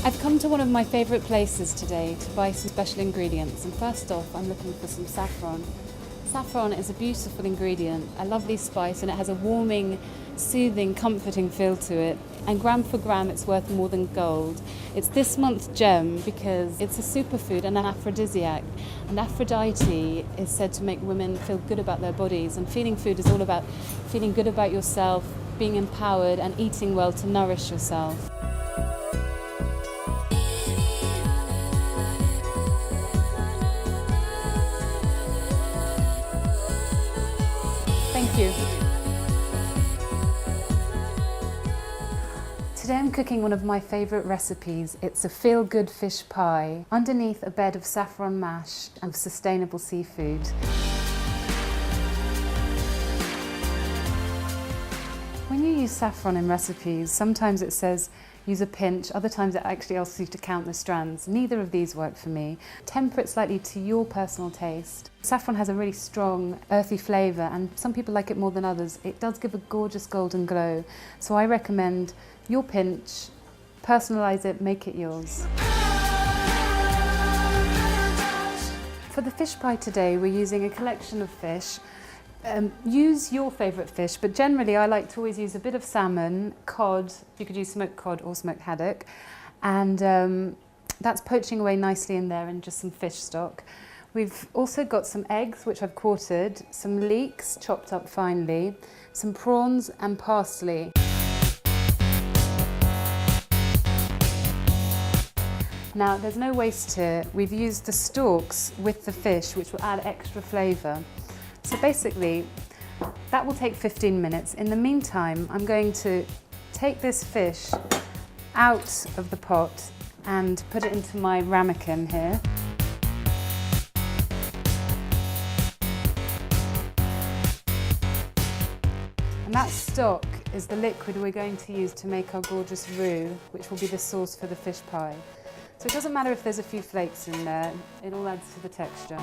I've come to one of my favourite places today to buy some special ingredients, and first off I'm looking for some saffron. Saffron is a beautiful ingredient, a lovely spice, and it has a warming, soothing, comforting feel to it, and gram for gram it's worth more than gold. It's this month's gem because it's a superfood and an aphrodisiac, and Aphrodite is said to make women feel good about their bodies, and feeling food is all about feeling good about yourself, being empowered and eating well to nourish yourself. Thank you. Today I'm cooking one of my favourite recipes. It's a feel-good fish pie underneath a bed of saffron mash and sustainable seafood. When you use saffron in recipes, sometimes it says use a pinch, other times it actually asks you to count the strands. Neither of these work for me. Temper it slightly to your personal taste. Saffron has a really strong, earthy flavour, and some people like it more than others. It does give a gorgeous golden glow, so I recommend your pinch, personalise it, make it yours. For the fish pie today, we're using a collection of fish. Use your favourite fish, but generally I like to always use a bit of salmon, cod, you could use smoked cod or smoked haddock, and that's poaching away nicely in there, and just some fish stock. We've also got some eggs which I've quartered, some leeks chopped up finely, some prawns and parsley. Now there's no waste here, we've used the stalks with the fish which will add extra flavour. So basically, that will take 15 minutes. In the meantime, I'm going to take this fish out of the pot and put it into my ramekin here. And that stock is the liquid we're going to use to make our gorgeous roux, which will be the sauce for the fish pie. So it doesn't matter if there's a few flakes in there, it all adds to the texture.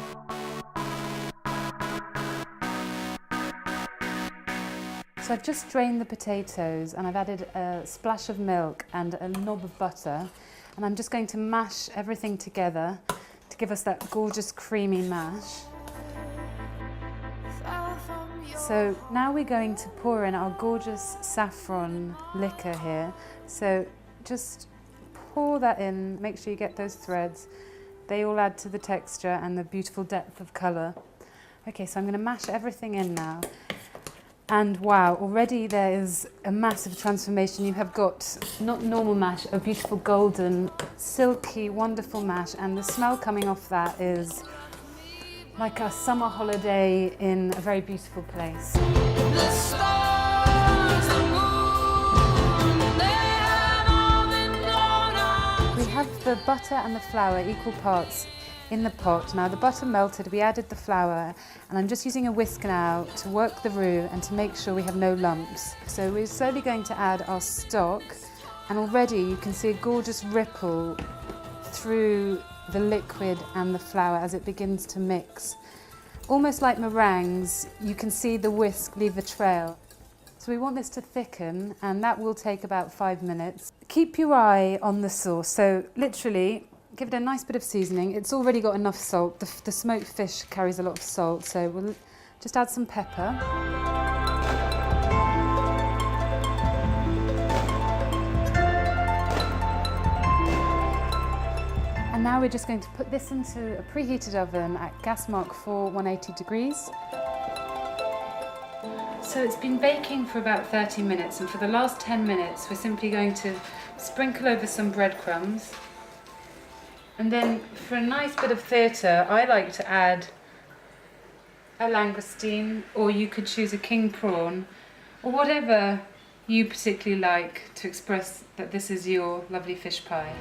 So I've just drained the potatoes and I've added a splash of milk and a knob of butter, and I'm just going to mash everything together to give us that gorgeous creamy mash. So now we're going to pour in our gorgeous saffron liquor here. So just pour that in, make sure you get those threads. They all add to the texture and the beautiful depth of colour. Okay, so I'm going to mash everything in now. And wow, already there is a massive transformation. You have got, not normal mash, a beautiful golden, silky, wonderful mash, and the smell coming off that is like a summer holiday in a very beautiful place. The stars, the moon, they have all been blown out. We have the butter and the flour equal parts in the pot. Now the butter melted, we added the flour, and I'm just using a whisk now to work the roux and to make sure we have no lumps. So we're slowly going to add our stock, and already you can see a gorgeous ripple through the liquid and the flour as it begins to mix. Almost like meringues, you can see the whisk leave a trail. So we want this to thicken, and that will take about 5 minutes. Keep your eye on the sauce, so literally give it a nice bit of seasoning. It's already got enough salt. The smoked fish carries a lot of salt, so we'll just add some pepper. And now we're just going to put this into a preheated oven at gas mark 4, 180 degrees. So it's been baking for about 30 minutes, and for the last 10 minutes we're simply going to sprinkle over some breadcrumbs. And then for a nice bit of theatre, I like to add a langoustine, or you could choose a king prawn, or whatever you particularly like to express that this is your lovely fish pie.